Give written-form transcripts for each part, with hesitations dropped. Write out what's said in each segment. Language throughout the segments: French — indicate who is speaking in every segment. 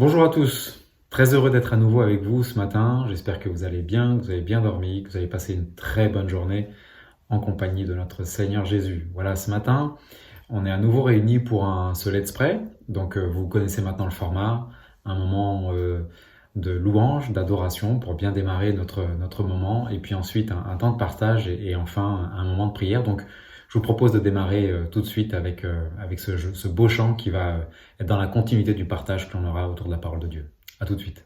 Speaker 1: Bonjour à tous, très heureux d'être à nouveau avec vous ce matin. J'espère que vous allez bien, que vous avez bien dormi, que vous avez passé une très bonne journée en compagnie de notre Seigneur Jésus. Voilà, ce matin, on est à nouveau réunis pour ce Let's Pray. Donc vous connaissez maintenant le format, un moment de louange, d'adoration pour bien démarrer notre moment, et puis ensuite un temps de partage et enfin un moment de prière. Donc je vous propose de démarrer tout de suite avec ce beau chant qui va être dans la continuité du partage que l'on aura autour de la parole de Dieu. À tout de suite.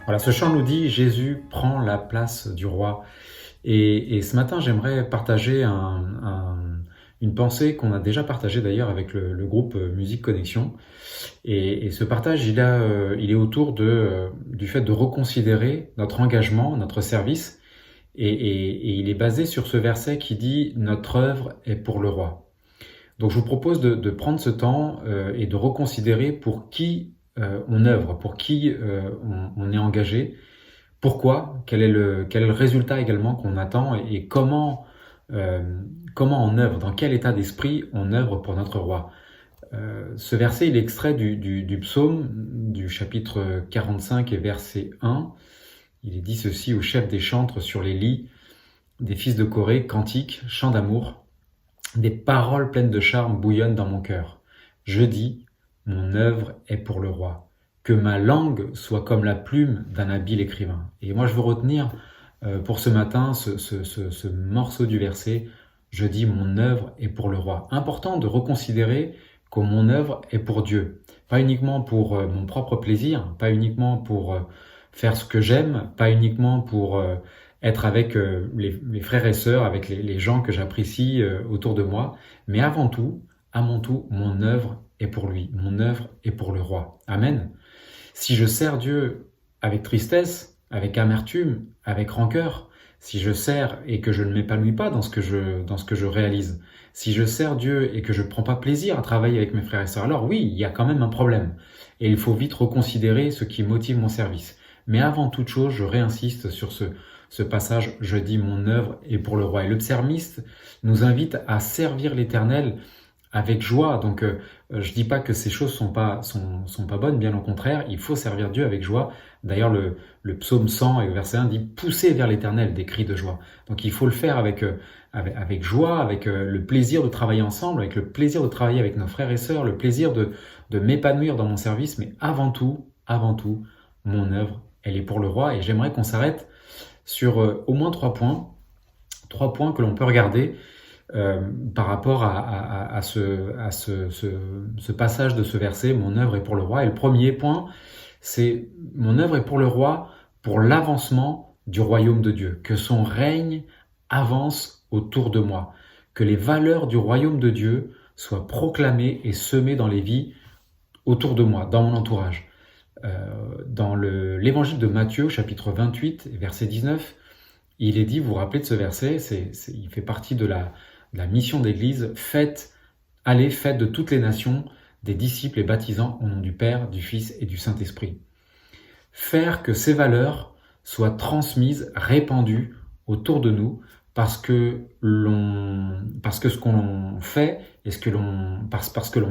Speaker 1: Voilà, ce chant nous dit « Jésus prend la place du roi ». Et ce matin, j'aimerais partager une pensée qu'on a déjà partagée d'ailleurs avec le groupe Musique Connexion. Et ce partage, il est autour du fait de reconsidérer notre engagement, notre service, et il est basé sur ce verset qui dit « Notre œuvre est pour le roi ». Donc je vous propose de prendre ce temps et de reconsidérer pour qui on œuvre, pour qui on est engagé, pourquoi, quel est le résultat également qu'on attend et comment on œuvre, dans quel état d'esprit on œuvre pour notre roi. Ce verset, il est extrait du psaume du chapitre 45 et verset 1. Il est dit ceci: au chef des chantres sur les lits des fils de Corée, cantiques, chants d'amour, des paroles pleines de charme bouillonnent dans mon cœur. Je dis, mon œuvre est pour le roi. Que ma langue soit comme la plume d'un habile écrivain. Et moi, je veux retenir pour ce matin ce morceau du verset. Je dis, mon œuvre est pour le roi. Important de reconsidérer que mon œuvre est pour Dieu. Pas uniquement pour mon propre plaisir, pas uniquement pour faire ce que j'aime, pas uniquement pour être avec les frères et sœurs, avec les gens que j'apprécie autour de moi, mais avant tout, mon œuvre est pour lui, mon œuvre est pour le roi. Amen. Si je sers Dieu avec tristesse, avec amertume, avec rancœur, si je sers et que je ne m'épanouis pas dans ce que je réalise, si je sers Dieu et que je ne prends pas plaisir à travailler avec mes frères et sœurs, alors oui, il y a quand même un problème. Et il faut vite reconsidérer ce qui motive mon service. Mais avant toute chose, je réinsiste sur ce passage, je dis mon œuvre est pour le roi. Et le psalmiste nous invite à servir l'Éternel avec joie. Donc je dis pas que ces choses sont pas bonnes, bien au contraire, il faut servir Dieu avec joie. D'ailleurs le psaume 100 et le verset 1 dit pousser vers l'Éternel des cris de joie. Donc il faut le faire avec joie, avec le plaisir de travailler ensemble, avec le plaisir de travailler avec nos frères et sœurs, le plaisir de m'épanouir dans mon service, mais avant tout, mon œuvre, elle est pour le roi. Et j'aimerais qu'on s'arrête sur au moins 3 points que l'on peut regarder par rapport à ce passage de ce verset, mon œuvre est pour le roi. Et le premier point, c'est mon œuvre est pour le roi, pour l'avancement du royaume de Dieu, que son règne avance autour de moi, que les valeurs du royaume de Dieu soient proclamées et semées dans les vies autour de moi, dans mon entourage. Dans l'évangile de Matthieu, chapitre 28, verset 19, il est dit, vous vous rappelez de ce verset, il fait partie de la mission d'Église, allez, faites de toutes les nations des disciples et baptisants au nom du Père, du Fils et du Saint-Esprit. Faire que ces valeurs soient transmises, répandues autour de nous, parce que ce qu'on fait et ce que l'on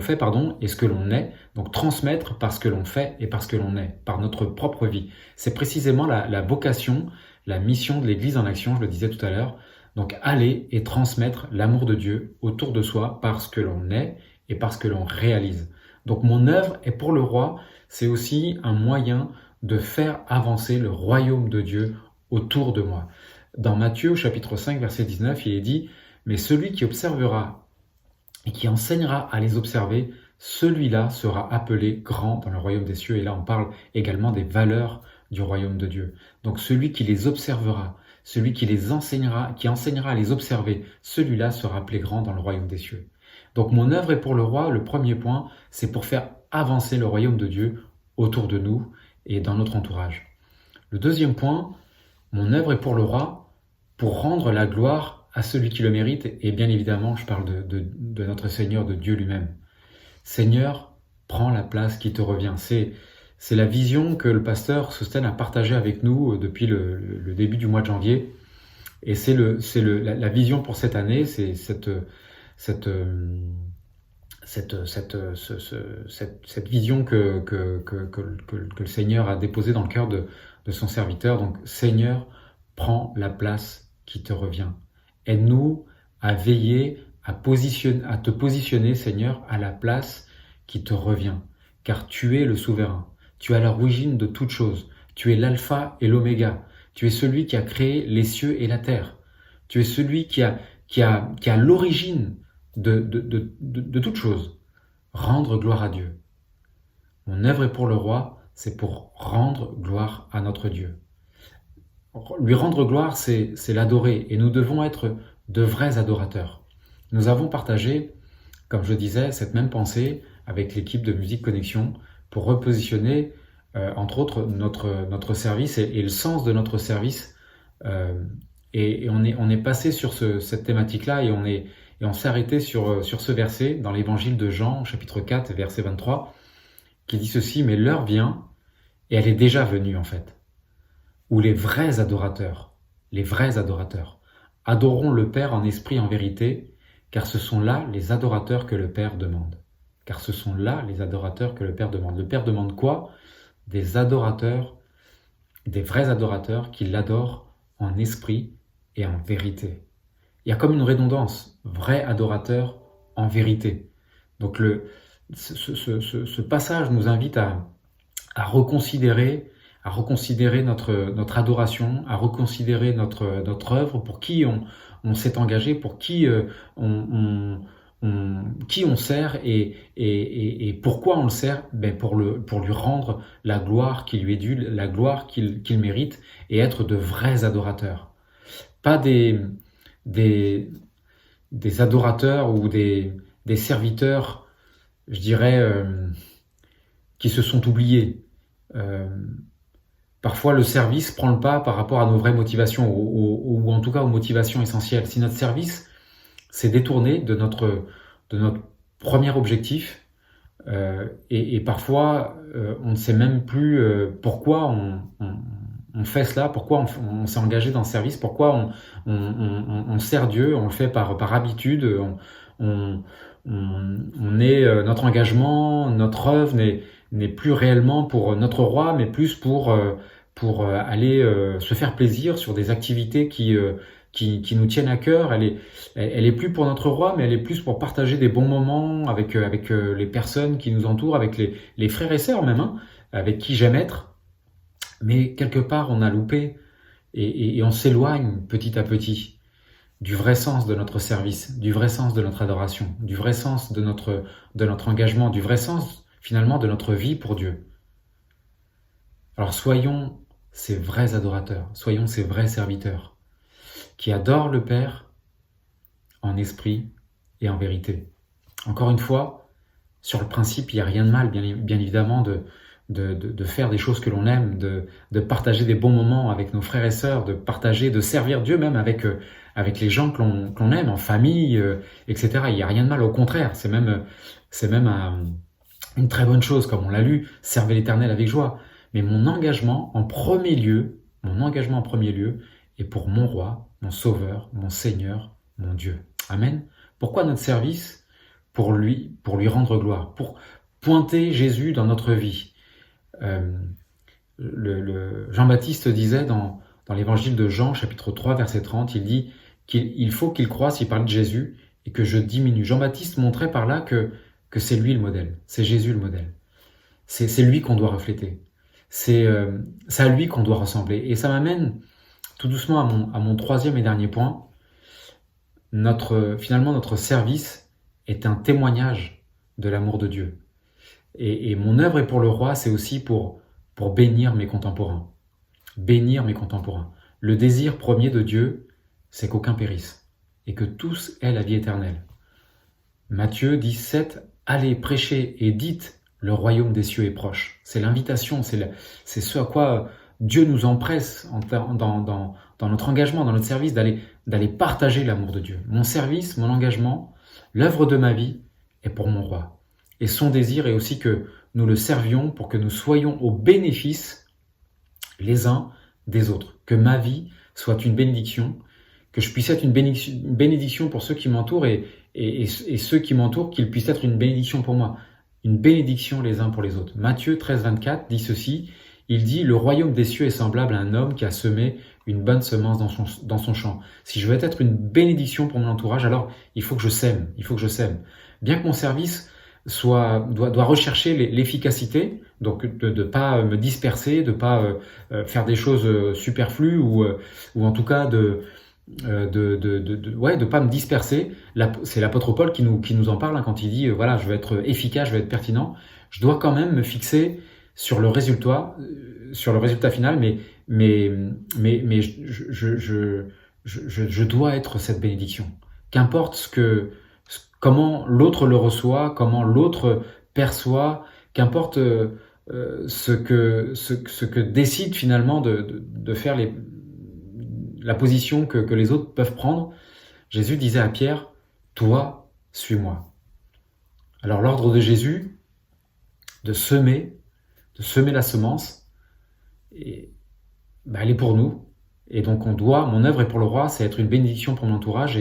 Speaker 1: fait, et ce que l'on est, donc transmettre parce que l'on fait et parce que l'on est, par notre propre vie. C'est précisément la vocation, la mission de l'Église en action, je le disais tout à l'heure. Donc aller et transmettre l'amour de Dieu autour de soi parce que l'on est et parce que l'on réalise. Donc mon œuvre est pour le roi, c'est aussi un moyen de faire avancer le royaume de Dieu autour de moi. Dans Matthieu au chapitre 5 verset 19, il est dit « Mais celui qui observera et qui enseignera à les observer, celui-là sera appelé grand dans le royaume des cieux. » Et là on parle également des valeurs du royaume de Dieu. Donc celui qui les observera, celui qui les enseignera, qui enseignera à les observer, celui-là sera appelé grand dans le royaume des cieux. Donc mon œuvre est pour le roi, le premier point, c'est pour faire avancer le royaume de Dieu autour de nous et dans notre entourage. Le deuxième point, mon œuvre est pour le roi, pour rendre la gloire à celui qui le mérite, et bien évidemment, je parle de notre Seigneur, de Dieu lui-même. Seigneur, prends la place qui te revient. C'est la vision que le pasteur Sosten a partagée avec nous depuis le début du mois de janvier. Et c'est la vision pour cette année, c'est cette vision que le Seigneur a déposée dans le cœur de son serviteur. Donc, Seigneur, prends la place qui te revient. Aide-nous à veiller, à te positionner, Seigneur, à la place qui te revient. Car tu es le souverain. Tu es à l'origine de toutes choses. Tu es l'alpha et l'oméga. Tu es celui qui a créé les cieux et la terre. Tu es celui qui a l'origine de toutes choses. Rendre gloire à Dieu. Mon œuvre est pour le roi, c'est pour rendre gloire à notre Dieu. Lui rendre gloire, c'est l'adorer. Et nous devons être de vrais adorateurs. nous avons partagé, comme je disais, cette même pensée avec l'équipe de Musique Connexion pour repositionner, entre autres, notre service et le sens de notre service. Et on est passé sur cette thématique-là et on s'est arrêté sur ce verset dans l'évangile de Jean, chapitre 4, verset 23, qui dit ceci: « Mais l'heure vient, et elle est déjà venue en fait, où les vrais adorateurs adoreront le Père en esprit et en vérité, car ce sont là les adorateurs que le Père demande. » Car ce sont là les adorateurs que le Père demande. Le Père demande quoi? Des adorateurs, des vrais adorateurs qui l'adorent en esprit et en vérité. Il y a comme une redondance, vrai adorateur en vérité. Donc ce passage nous invite à reconsidérer notre adoration, à reconsidérer notre œuvre, pour qui on s'est engagé, pour qui on sert et pourquoi on le sert. Pour lui rendre la gloire qui lui est due, la gloire qu'il mérite, et être de vrais adorateurs. Pas des adorateurs ou des serviteurs, je dirais, qui se sont oubliés. Parfois le service prend le pas par rapport à nos vraies motivations, ou en tout cas aux motivations essentielles. Si notre service s'est détourné de notre premier objectif, et parfois on ne sait même plus pourquoi on fait cela, pourquoi on s'est engagé dans le service, pourquoi on sert Dieu, on le fait par habitude, notre engagement, notre œuvre n'est plus réellement pour notre roi, mais plus pour aller se faire plaisir sur des activités qui nous tiennent à cœur. Elle est plus pour notre roi, mais elle est plus pour partager des bons moments avec les personnes qui nous entourent, avec les frères et sœurs même, avec qui j'aime être. Mais quelque part, on a loupé et on s'éloigne petit à petit du vrai sens de notre service, du vrai sens de notre adoration, du vrai sens de notre engagement, du vrai sens finalement de notre vie pour Dieu. Alors soyons ces vrais adorateurs, soyons ces vrais serviteurs qui adorent le Père en esprit et en vérité. Encore une fois, sur le principe, il n'y a rien de mal, bien évidemment, de faire des choses que l'on aime, de partager des bons moments avec nos frères et sœurs, de servir Dieu même avec les gens que l'on aime, en famille, etc. Il n'y a rien de mal, au contraire, c'est même une très bonne chose, comme on l'a lu, servez l'Éternel avec joie. Mais mon engagement en premier lieu est pour mon roi, mon sauveur, mon Seigneur, mon Dieu. Amen. Pourquoi notre service? Pour lui rendre gloire, pour pointer Jésus dans notre vie. Jean-Baptiste disait dans l'évangile de Jean, chapitre 3, verset 30, il dit qu'il faut qu'il croisse, il parlait de Jésus, et que je diminue. Jean-Baptiste montrait par là que c'est lui le modèle, c'est Jésus le modèle. C'est lui qu'on doit refléter. C'est à lui qu'on doit ressembler. Et ça m'amène tout doucement à mon troisième et dernier point. Finalement, notre service est un témoignage de l'amour de Dieu. Et mon œuvre est pour le roi, c'est aussi pour bénir mes contemporains. Bénir mes contemporains. Le désir premier de Dieu, c'est qu'aucun périsse et que tous aient la vie éternelle. Matthieu 17, allez prêcher et dites, le royaume des cieux est proche. C'est l'invitation, c'est ce à quoi Dieu nous empresse dans notre engagement, dans notre service, d'aller partager l'amour de Dieu. Mon service, mon engagement, l'œuvre de ma vie est pour mon roi. Et son désir est aussi que nous le servions pour que nous soyons au bénéfice les uns des autres. Que ma vie soit une bénédiction, que je puisse être une bénédiction pour ceux qui m'entourent et ceux qui m'entourent, qu'ils puissent être une bénédiction pour moi. Une bénédiction les uns pour les autres. Matthieu 13, 24 dit ceci, il dit « Le royaume des cieux est semblable à un homme qui a semé une bonne semence dans son champ. Si je veux être une bénédiction pour mon entourage, alors il faut que je sème, Bien que mon service doit rechercher l'efficacité, donc de pas me disperser, de pas faire des choses superflues ou en tout cas de pas me disperser. C'est l'apôtre Paul qui nous en parle quand il dit voilà, je veux être efficace, je veux être pertinent. Je dois quand même me fixer sur le résultat final, mais je dois être cette bénédiction. Qu'importe ce que comment l'autre le reçoit, comment l'autre perçoit, qu'importe ce que décide finalement de faire la position que les autres peuvent prendre. Jésus disait à Pierre, « Toi, suis-moi ». Alors l'ordre de Jésus, de semer la semence, elle est pour nous. Et donc mon œuvre est pour le roi, c'est être une bénédiction pour mon entourage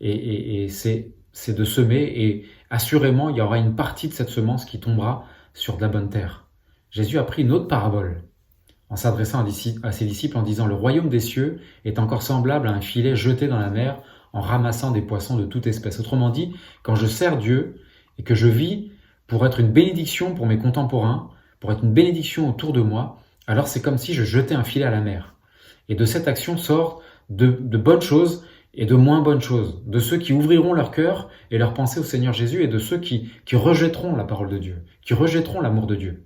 Speaker 1: et c'est de semer. Et assurément, il y aura une partie de cette semence qui tombera sur de la bonne terre. Jésus a pris une autre parabole en s'adressant à ses disciples en disant « Le royaume des cieux est encore semblable à un filet jeté dans la mer en ramassant des poissons de toute espèce. » Autrement dit, quand je sers Dieu et que je vis pour être une bénédiction pour mes contemporains, pour être une bénédiction autour de moi, alors c'est comme si je jetais un filet à la mer. Et de cette action sort de bonnes choses et de moins bonnes choses, de ceux qui ouvriront leur cœur et leur pensée au Seigneur Jésus et de ceux qui rejetteront la parole de Dieu, qui rejetteront l'amour de Dieu.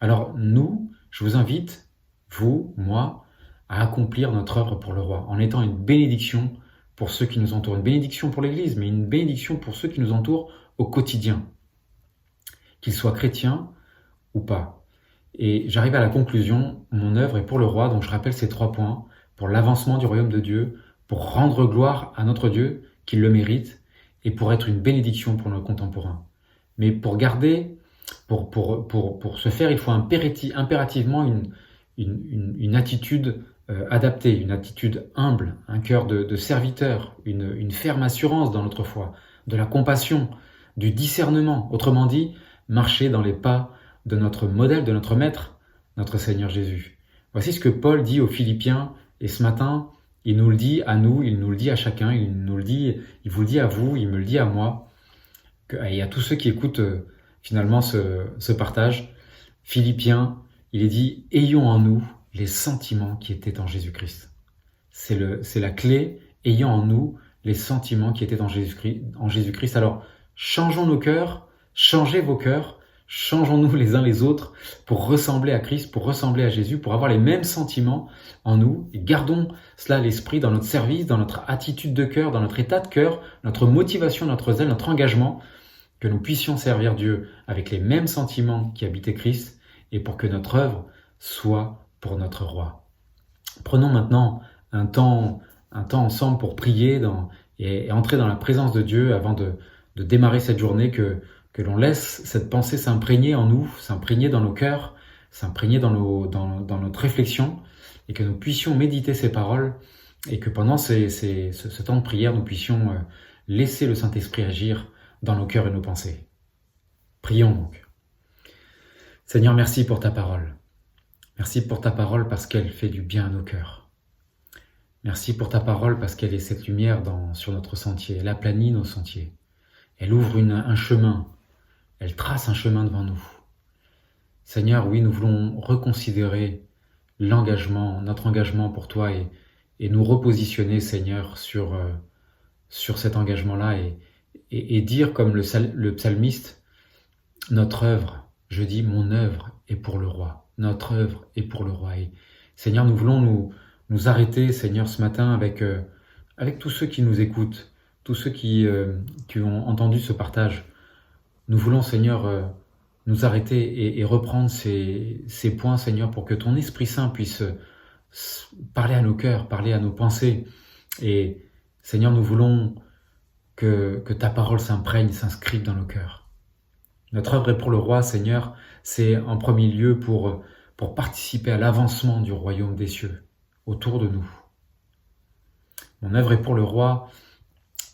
Speaker 1: Alors nous, je vous invite, vous, moi, à accomplir notre œuvre pour le roi, en étant une bénédiction pour ceux qui nous entourent, une bénédiction pour l'Église, mais une bénédiction pour ceux qui nous entourent au quotidien, qu'ils soient chrétiens ou pas. Et j'arrive à la conclusion, mon œuvre est pour le roi, donc je rappelle ces 3 points, pour l'avancement du royaume de Dieu, pour rendre gloire à notre Dieu, qui le mérite, et pour être une bénédiction pour nos contemporains. Mais pour garder, pour ce faire, il faut impérativement une attitude adaptée, une attitude humble, un cœur de serviteur, une ferme assurance dans notre foi, de la compassion, du discernement. Autrement dit, marcher dans les pas de notre modèle, de notre maître, notre Seigneur Jésus. Voici ce que Paul dit aux Philippiens, et ce matin, il nous le dit à nous, il nous le dit à chacun, il vous le dit à vous, il me le dit à moi, et à tous ceux qui écoutent finalement ce partage. Philippiens, il est dit « Ayons en nous les sentiments qui étaient en Jésus-Christ ». C'est la clé, ayant en nous les sentiments qui étaient en Jésus-Christ. Alors, changeons nos cœurs, changez vos cœurs, changeons-nous les uns les autres pour ressembler à Christ, pour ressembler à Jésus, pour avoir les mêmes sentiments en nous. Et gardons cela à l'esprit dans notre service, dans notre attitude de cœur, dans notre état de cœur, notre motivation, notre zèle, notre engagement, que nous puissions servir Dieu avec les mêmes sentiments qui habitaient Christ et pour que notre œuvre soit pour notre roi. Prenons maintenant un temps ensemble pour prier et entrer dans la présence de Dieu avant de démarrer cette journée, que l'on laisse cette pensée s'imprégner en nous, s'imprégner dans nos cœurs, s'imprégner dans notre réflexion, et que nous puissions méditer ces paroles, et que pendant ce temps de prière, nous puissions laisser le Saint-Esprit agir dans nos cœurs et nos pensées. Prions donc. Seigneur, merci pour ta parole. Merci pour ta parole parce qu'elle fait du bien à nos cœurs. Merci pour ta parole parce qu'elle est cette lumière sur notre sentier. Elle aplanit nos sentiers. Elle ouvre un chemin. Elle trace un chemin devant nous. Seigneur, oui, nous voulons reconsidérer notre engagement pour toi et nous repositionner, Seigneur, sur cet engagement-là et dire comme le psalmiste, notre œuvre, je dis mon œuvre est pour le roi. Notre œuvre est pour le roi. Et Seigneur, nous voulons nous arrêter, Seigneur, ce matin avec tous ceux qui nous écoutent, tous ceux qui ont entendu ce partage. Nous voulons, Seigneur, nous arrêter et reprendre ces points, Seigneur, pour que ton Esprit Saint puisse parler à nos cœurs, parler à nos pensées. Et Seigneur, nous voulons que ta parole s'imprègne, s'inscrive dans nos cœurs. Notre œuvre est pour le roi, Seigneur, c'est en premier lieu pour participer à l'avancement du royaume des cieux autour de nous. Mon œuvre est pour le roi,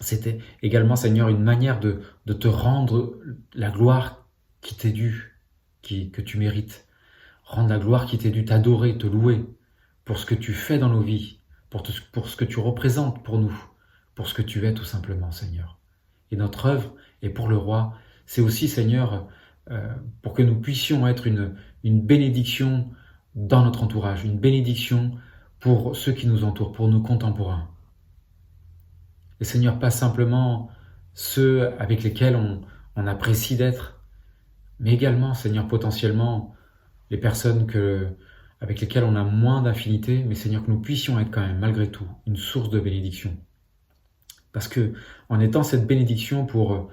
Speaker 1: c'était également, Seigneur, une manière de te rendre la gloire qui t'est due, que tu mérites. Rendre la gloire qui t'est due, t'adorer, te louer pour ce que tu fais dans nos vies, pour ce que tu représentes pour nous, pour ce que tu es tout simplement, Seigneur. Et notre œuvre est pour le roi, c'est aussi, Seigneur, pour que nous puissions être une bénédiction dans notre entourage, une bénédiction pour ceux qui nous entourent, pour nos contemporains. Et Seigneur, pas simplement ceux avec lesquels on apprécie d'être, mais également, Seigneur, potentiellement les personnes avec lesquelles on a moins d'affinité, mais Seigneur, que nous puissions être quand même, malgré tout, une source de bénédiction. Parce que en étant cette bénédiction pour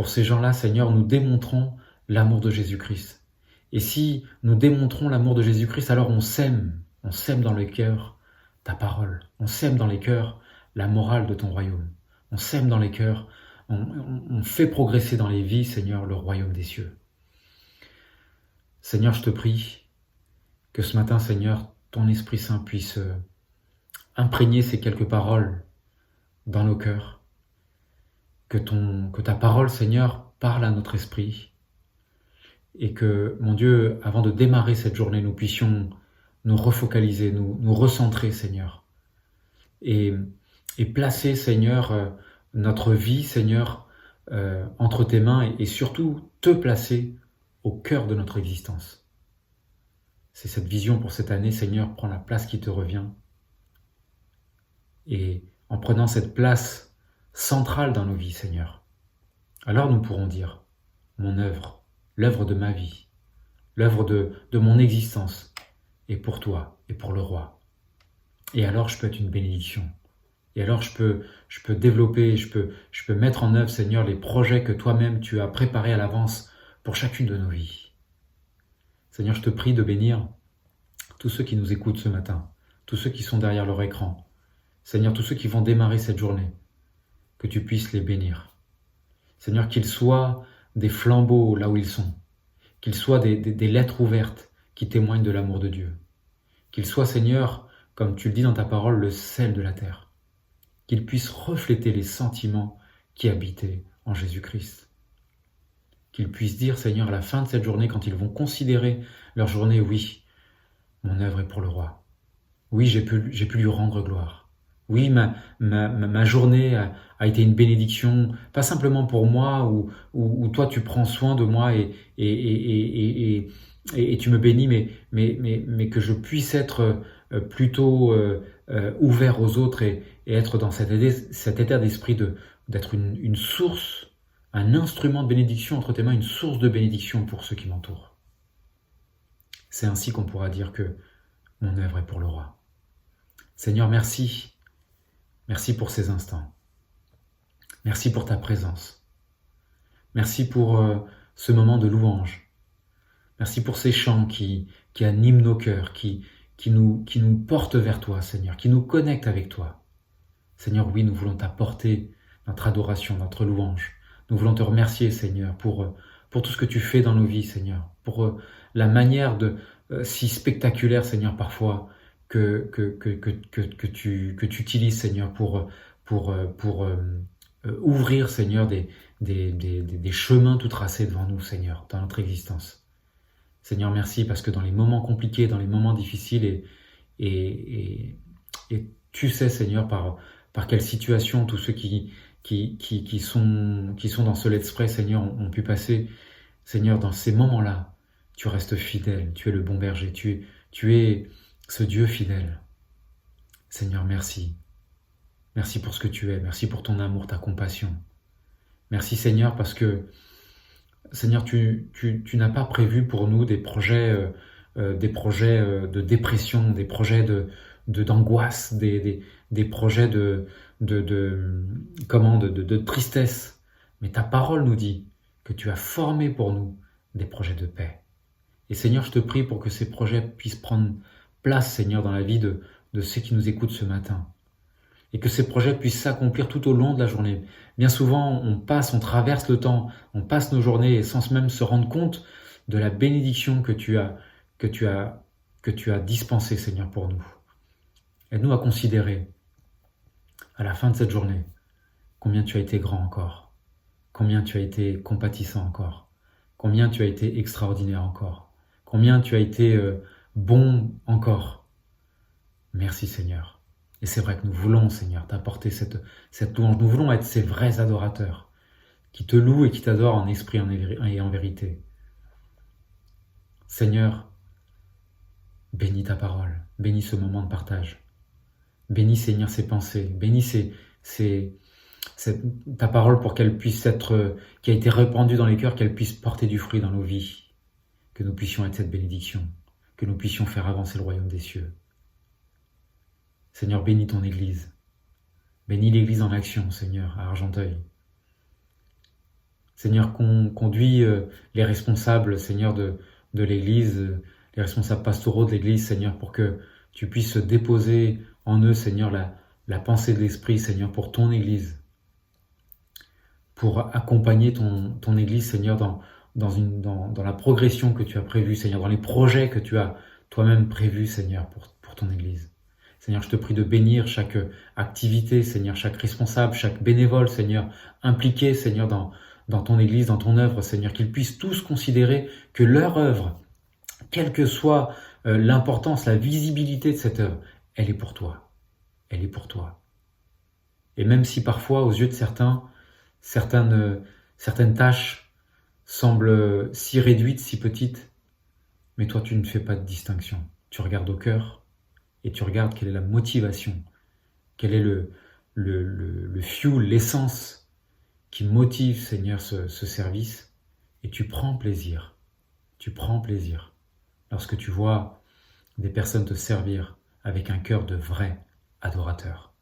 Speaker 1: ces gens-là, Seigneur, nous démontrons l'amour de Jésus-Christ. Et si nous démontrons l'amour de Jésus-Christ, alors on sème dans le cœur ta parole, on sème dans les cœurs la morale de ton royaume, on sème dans les cœurs, on fait progresser dans les vies, Seigneur, le royaume des cieux. Seigneur, je te prie que ce matin, Seigneur, ton Esprit Saint puisse imprégner ces quelques paroles dans nos cœurs, que ta parole, Seigneur, parle à notre esprit, et que, mon Dieu, avant de démarrer cette journée, nous puissions nous refocaliser, nous recentrer, Seigneur, et placer, Seigneur, notre vie, Seigneur, entre tes mains, et surtout te placer au cœur de notre existence. C'est cette vision pour cette année, Seigneur, prends la place qui te revient. Et en prenant cette place centrale dans nos vies, Seigneur, alors nous pourrons dire, mon œuvre, l'œuvre de ma vie, l'œuvre de mon existence, est pour toi et pour le roi. Et alors je peux être une bénédiction. Et alors je peux développer, je peux mettre en œuvre, Seigneur, les projets que toi-même tu as préparés à l'avance pour chacune de nos vies. Seigneur, je te prie de bénir tous ceux qui nous écoutent ce matin, tous ceux qui sont derrière leur écran. Seigneur, tous ceux qui vont démarrer cette journée, que tu puisses les bénir. Seigneur, qu'ils soient des flambeaux là où ils sont, qu'ils soient des lettres ouvertes qui témoignent de l'amour de Dieu. Qu'ils soient, Seigneur, comme tu le dis dans ta parole, le sel de la terre. Qu'ils puissent refléter les sentiments qui habitaient en Jésus-Christ. Qu'ils puissent dire, Seigneur, à la fin de cette journée, quand ils vont considérer leur journée, oui, mon œuvre est pour le roi. Oui, j'ai pu lui rendre gloire. Oui, ma journée a été une bénédiction, pas simplement pour moi, où toi tu prends soin de moi et tu me bénis, mais que je puisse être plutôt ouvert aux autres et être dans cet état d'esprit d'être une source, un instrument de bénédiction entre tes mains, une source de bénédiction pour ceux qui m'entourent. C'est ainsi qu'on pourra dire que mon œuvre est pour le roi. Seigneur, merci. Merci pour ces instants. Merci pour ta présence. Merci pour ce moment de louange. Merci pour ces chants qui animent nos cœurs, qui nous portent vers toi, Seigneur, qui nous connectent avec toi. Seigneur, oui, nous voulons t'apporter notre adoration, notre louange. Nous voulons te remercier, Seigneur, pour tout ce que tu fais dans nos vies, Seigneur, pour la manière si spectaculaire, Seigneur, parfois, que tu utilises, Seigneur, pour ouvrir, Seigneur, des chemins tout tracés devant nous, Seigneur, dans notre existence. Seigneur, merci, parce que dans les moments compliqués, dans les moments difficiles, et tu sais, Seigneur, par quelle situation tous ceux qui sont dans ce Let's Pray, Seigneur, ont pu passer. Seigneur, dans ces moments-là, tu restes fidèle, tu es le bon berger, tu es ce Dieu fidèle. Seigneur, merci. Merci pour ce que tu es, merci pour ton amour, ta compassion. Merci, Seigneur, parce que, Seigneur, tu n'as pas prévu pour nous des projets de dépression, des projets d'angoisse, des projets de tristesse. Mais ta parole nous dit que tu as formé pour nous des projets de paix. Et Seigneur, je te prie pour que ces projets puissent prendre place, Seigneur, dans la vie de ceux qui nous écoutent ce matin. Et que ces projets puissent s'accomplir tout au long de la journée. Bien souvent, on traverse le temps, on passe nos journées sans même se rendre compte de la bénédiction que tu as dispensée, Seigneur, pour nous. Aide-nous à considérer, à la fin de cette journée, combien tu as été grand encore, combien tu as été compatissant encore, combien tu as été extraordinaire encore, combien tu as été bon encore. Merci, Seigneur. Et c'est vrai que nous voulons, Seigneur, t'apporter cette louange. Nous voulons être ces vrais adorateurs qui te louent et qui t'adorent en esprit et en vérité. Seigneur, bénis ta parole, bénis ce moment de partage. Bénis, Seigneur, ces pensées, bénis ta parole pour qu'elle puisse être, qui a été répandue dans les cœurs, qu'elle puisse porter du fruit dans nos vies, que nous puissions être cette bénédiction, que nous puissions faire avancer le royaume des cieux. Seigneur, bénis ton Église, Bénis l'Église en action, Seigneur, à Argenteuil. Seigneur, conduis les responsables, Seigneur, de l'Église, les responsables pastoraux de l'Église, Seigneur, pour que tu puisses déposer en eux, Seigneur, la pensée de l'Esprit, Seigneur, pour ton Église, pour accompagner ton Église, Seigneur, dans la progression que tu as prévue, Seigneur, dans les projets que tu as toi-même prévus, Seigneur, pour ton Église. Seigneur, je te prie de bénir chaque activité, Seigneur, chaque responsable, chaque bénévole, Seigneur, impliqué, Seigneur, dans ton Église, dans ton œuvre, Seigneur, qu'ils puissent tous considérer que leur œuvre, quelle que soit l'importance, la visibilité de cette œuvre, elle est pour toi. Elle est pour toi. Et même si parfois, aux yeux de certaines tâches semblent si réduites, si petites, mais toi, tu ne fais pas de distinction. Tu regardes au cœur et tu regardes quelle est la motivation, quel est le fuel, l'essence qui motive, Seigneur, ce service, et tu prends plaisir. Tu prends plaisir lorsque tu vois des personnes te servir avec un cœur de vrai adorateur.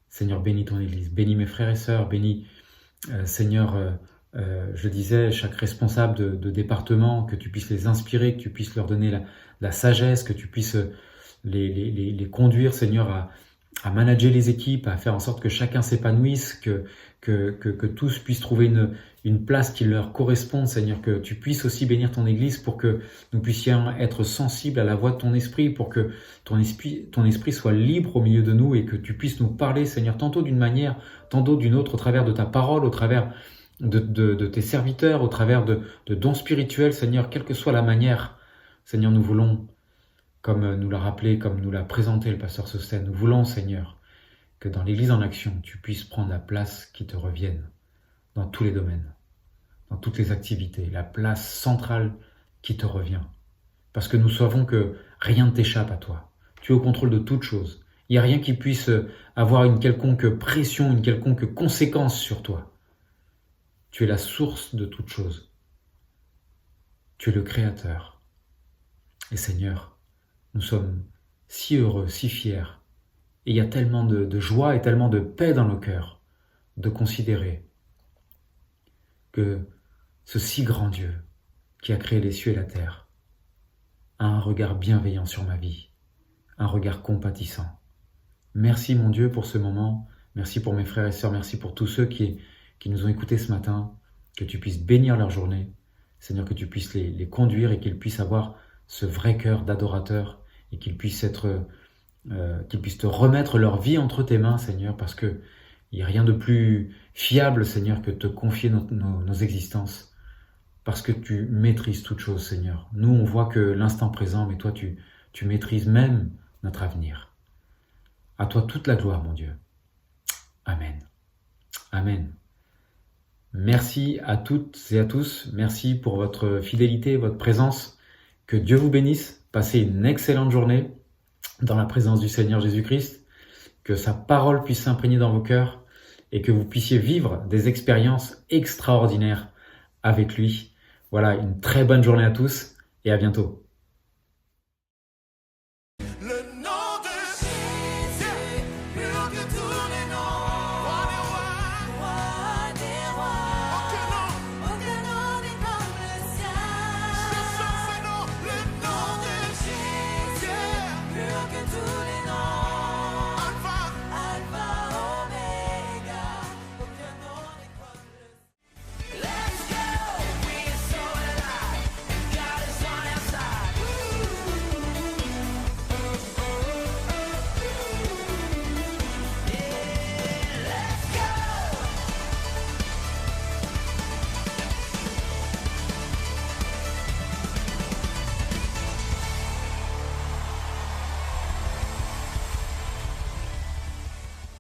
Speaker 1: Seigneur, bénis ton Église, bénis mes frères et sœurs, bénis, Seigneur, je disais, chaque responsable de département, que tu puisses les inspirer, que tu puisses leur donner la sagesse, que tu puisses les conduire, Seigneur, à manager les équipes, à faire en sorte que chacun s'épanouisse, que tous puissent trouver une place qui leur corresponde, Seigneur, que tu puisses aussi bénir ton Église pour que nous puissions être sensibles à la voix de ton Esprit, pour que ton esprit soit libre au milieu de nous et que tu puisses nous parler, Seigneur, tantôt d'une manière, tantôt d'une autre, au travers de ta parole, au travers de tes serviteurs, au travers de dons spirituels, Seigneur, quelle que soit la manière. Seigneur, nous voulons, comme nous l'a rappelé, comme nous l'a présenté le pasteur Sostène, nous voulons, Seigneur, que dans l'Église en action, tu puisses prendre la place qui te revienne dans tous les domaines, dans toutes les activités, la place centrale qui te revient. Parce que nous savons que rien ne t'échappe à toi. Tu es au contrôle de toutes choses. Il n'y a rien qui puisse avoir une quelconque pression, une quelconque conséquence sur toi. Tu es la source de toutes choses. Tu es le Créateur. Et Seigneur, nous sommes si heureux, si fiers. Et il y a tellement de joie et tellement de paix dans nos cœurs de considérer que ce si grand Dieu qui a créé les cieux et la terre a un regard bienveillant sur ma vie, un regard compatissant. Merci mon Dieu pour ce moment, merci pour mes frères et sœurs, merci pour tous ceux qui nous ont écoutés ce matin, que tu puisses bénir leur journée, Seigneur, que tu puisses les conduire et qu'ils puissent avoir ce vrai cœur d'adorateur et qu'ils puissent te remettre leur vie entre tes mains, Seigneur, parce que il n'y a rien de plus fiable, Seigneur, que de te confier nos existences, parce que tu maîtrises toutes choses, Seigneur. Nous, on voit que l'instant présent, mais toi, tu maîtrises même notre avenir. À toi toute la gloire, mon Dieu. Amen. Amen. Merci à toutes et à tous. Merci pour votre fidélité, votre présence. Que Dieu vous bénisse. Passez une excellente journée dans la présence du Seigneur Jésus-Christ. Que sa parole puisse s'imprégner dans vos cœurs et que vous puissiez vivre des expériences extraordinaires avec lui. Voilà, une très bonne journée à tous et à bientôt.